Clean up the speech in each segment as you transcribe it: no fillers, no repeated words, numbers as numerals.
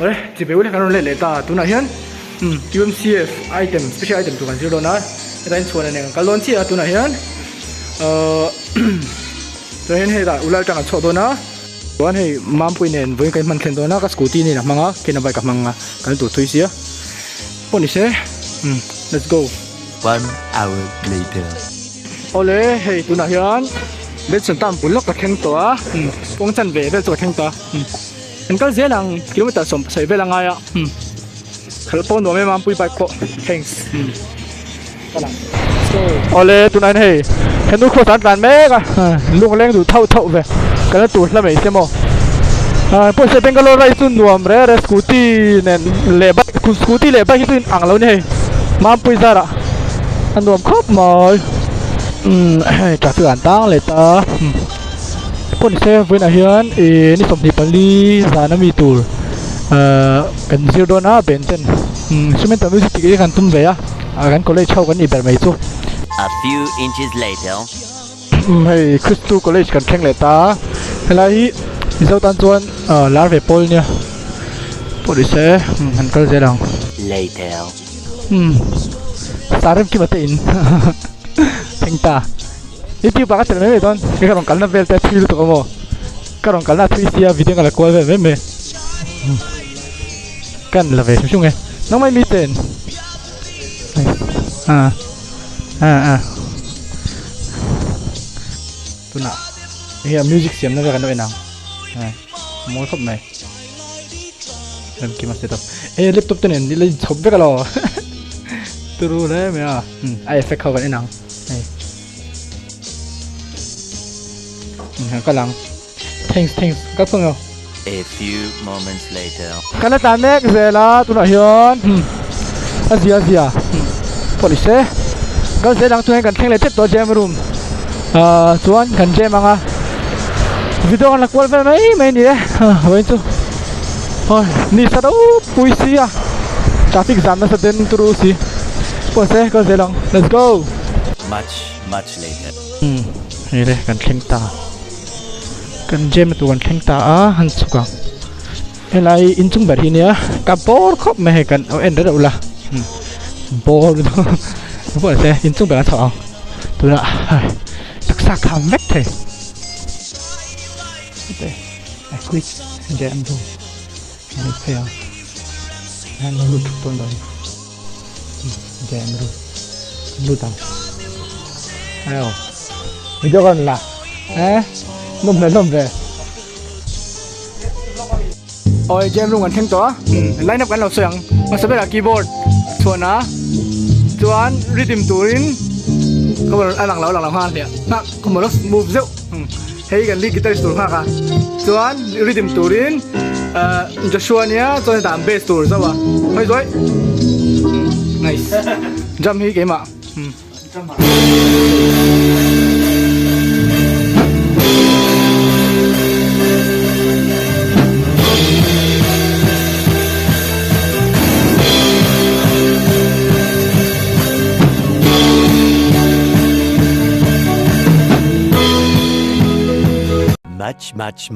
ore chỉ béo là cái lệ ta tu na hiền UMCF item special item tu kan zero na tain chuan anh cái lon chi tu na hiền cho nên hay là ulai trang chọn đó naวันให้มัมปุยเนนวันกันมันเข็นตัวน่ะก็สกูตี้นี่นะมังอ่ะเข็นเอาไปกับมังอ่ะกันตัวทุยเสียปุ่นนี่เสียlet's go 1 hour later โอเล่เฮ้ยตัวน่ะเฮียนเด็ดสันตามปุ่นล็อกกับแข่งตัวปงจันเว่เด็ดตัวแข่งตัวเห็นก็เสียหลังกิโลเมตรสมใส่เวลาไงอ่ะขับปุ่นตัวไม่มัมปุยไปก็แข่งก็หลังโอเล่ตัวนั้นเฮ้ยเห็นดูโคตรสันการเมกอ่ะลูกเล่นดูเท่าเว้ยกันแล้วตัวละไม่ใช่มั้งพวกเซเป็นก็รถไรสุดรวมเร่สกูตี้เนี่ยเล่บักคุณสกูตี้เล่บักที่สุดอ่างเราเนี่ยมาปุยซาระอันรวมครบหมดจากสื่ออ่านตั้งเลยตาพวกเซเป็นอาเฮียนนี่สมทิปลีสารมีตูกันซิลโดน่าเป็นเช่นช่วงนั้นมิวสิกที่กันตุ้มเบียกันก็เลยเช่ากันอีแบบไม่จู่ A few inches later ให้คริสตูคอลเลจกันแข่งเลยตาเฮ้ยที่เราตั้งจวนลาร์เวปอลเนี่ยพอดีเซ่มันก็จะลอง later สารมกี่มาเต็นแข่งตาอีที่ปากกันไม่ตอนแค่การลองกันน่ะเวลแต่ทีรู้ตัวมั้งการลองกันน่ะทีเสียวิดีโอกันละกว่าเว้ยไม่กันละเว้ยชุ่มๆไงน้องไม่มีเต็นตัวน่ะเฮียมิวสิกเสียงนั่นเป็นกันด้วยนังมองเข้าไปเริ่มกี่มาเสร็จแล้วแล็ปท็อปตัวนี้นี่เลยชอบไปกันหรอตัวรู้เลยมั้ยอ่ะไอเอฟเฟกต์เข้ากันไอ้นังก็หลัง thanks ก็เพิ่งเอา A few moments later กันแล้วตามแม็กเสร็จแล้วตัวน่ะเฮียนอาเซียพอดีเซ่ก็เสร็จหลังตัวนี้กันแข่งเลยเจ็ดตัวเจมรูมส่วนกันเจมังอ่ะวิดีโอกันละกว่าไม่นี่เลยเว้ยจู่โอ้ยนี่สะดุ้งปุยสิอ่ะทราฟิกจามน่ะสะเด็นตุรุสิพอเซ่ก็เสร็จแล้ว let's go much later นี่เลยกันแข่งตากันเจมตัวกันแข่งตาหันสุกังอะไรอินจุงแบบนี้กับบอลครบไม่ให้กันเอาเอ็นได้หรือเปล่าบอลพวกเซ่อินจุงแบบนั้นสองตัวละตักสักคำแม็กเทไอ้ควิกแจมดูนี่เพียงนั่นเราลุดต้นเลยแจมดูลุดเอาวิดีโอกันละนุ่มเลยโอ้ยแจมดูกันแข่งตัวไล่นับกันเราเสียงมาสเปรย์คีย์บอร์ดส่วนนะส่วนริทึมตูรินก็มันหลังเราห้าเนี่ยนะก็มันมูฟเซลเฮ้ยกันลีกีตาร์สตูร์ห้าค่ะส่วนริทึมตูรินจะชวนเนี่ยตอนตามเบสตูร์ใช่ป่ะไม่สวย nice จำฮีเกมอ่ะ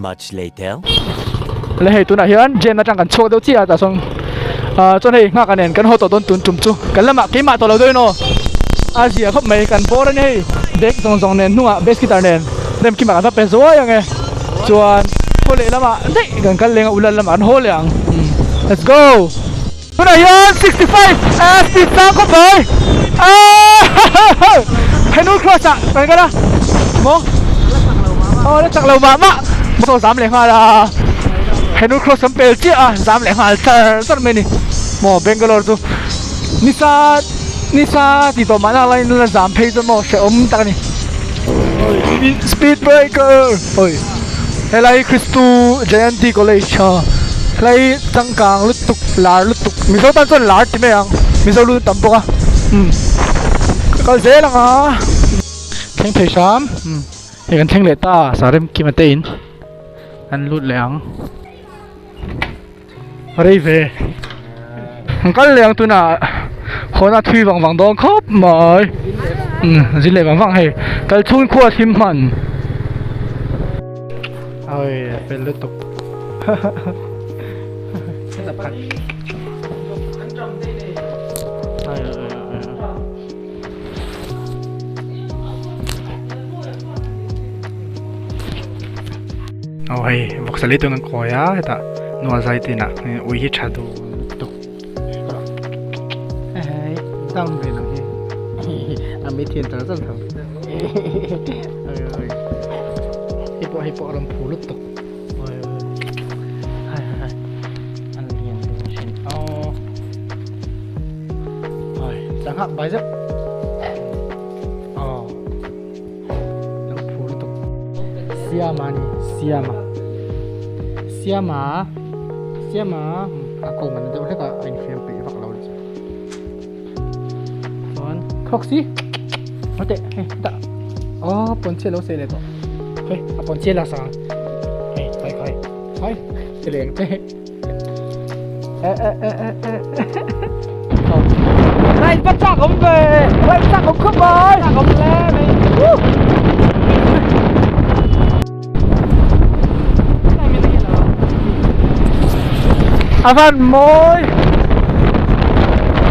much later เลยให้ตัวไหนเฮียนเจนมาจังกันโชว์เดี๋ยวที่อาจจะส่งจนให้ง่ากันเองกันหัวตัวต้นตุนจุ่มจู่กันละมาเกมมาตัวเราด้วยเนาะอาเซียเขาไม่กันโบราณนี่เด็กส่งเน้นหัวเบสกีตาร์เน้นเริ่มกินมากันถ้าเป็นสวยยังไงส่วนคนเล่นละมาเด็กกันเล่นอุลันละมาโหเลี้ยง let's go ตัวไหนเฮียน65 ติดตามเข้าไปให้นู้นครอสไปกันนะมองแล้วจากเรามาโซ่305ละให้นู้นครอสสัมเปลเจ้า305สักไม่นี่หมอเบงกอลตัวนิสาที่ตัวมันอะไรนั่นละ3เพย์จนหมอเชื่อมตานี่สปีดเบรกเกอร์โอ้ยเฮลัยคริสตูเจนทีคอลเลจเฮลัยจังกังลุตุกลาลุตุกมิโซตันส่วนลาที่ไม่ยังมิโซลุตัมปะก็เจ๋งอ่ะแข่งเพย์ชามเอกกันแข่งเลต้าสารมกิมาเตอินอันลุดเหลียงอะไรเว้ยกันเหลียงตัวน่ะคนน่ะทุยวังโดนครบหมดจิเล่วังให้กันชุ่มขวดทิมมันเอ้ยเป็นลุตุก khát ôi vok sali tu ngang koya ta nuwa zai ti na ui hi chadu to ai dang ve nang hi a mi thiên ta zan thang ơi hi po ram phu lut to ôi hai ăn liền đồ xin ôi chẳng hạn bài giấc Siama aku mana tu mereka ini film pe vak lawan son proxy mate tak ponche lo se le to ponche la sa kai teleng te này bắt chắc không về bắt chắc không cướp rồi không le này Avan môi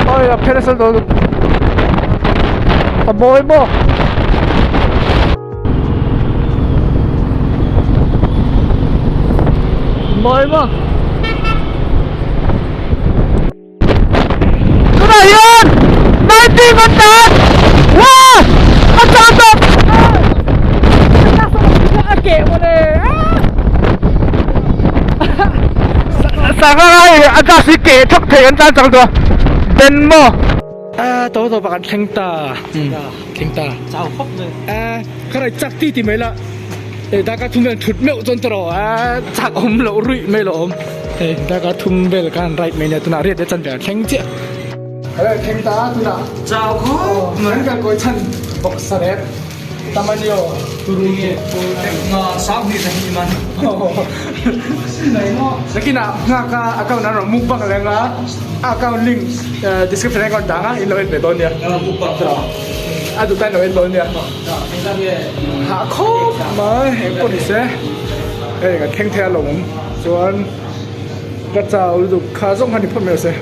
ôi là pedestal đồ môi mô môi mô cái này yên này tìm con tát wow con tát tập cái kẹo mà này sáng nay anh ta sẽ kể thúc thể anh ta chẳng được bên mô tôi bạn khen ta chào khóc rồi cái này chắc tí thì mấy là để ta có thùng bên thụt mẹo chân tro chắc ôm lỗ rụi mấy lỗ ôm để ta có thùng bên là cái right mấy nhà tôi nào riết để chân để khen chị cái này khen ta tôi nào chào khóc mấy cái coi chân bọc sa đẹp Tamanyo turungi sab ni sahi man lagi na ngaka account na mukbang lenga account link description account danga iloin beton ya mukbang tra adu tan loin don ya ha kho mai police ga theng thea lom chuan ka chau du kha jong hani phom se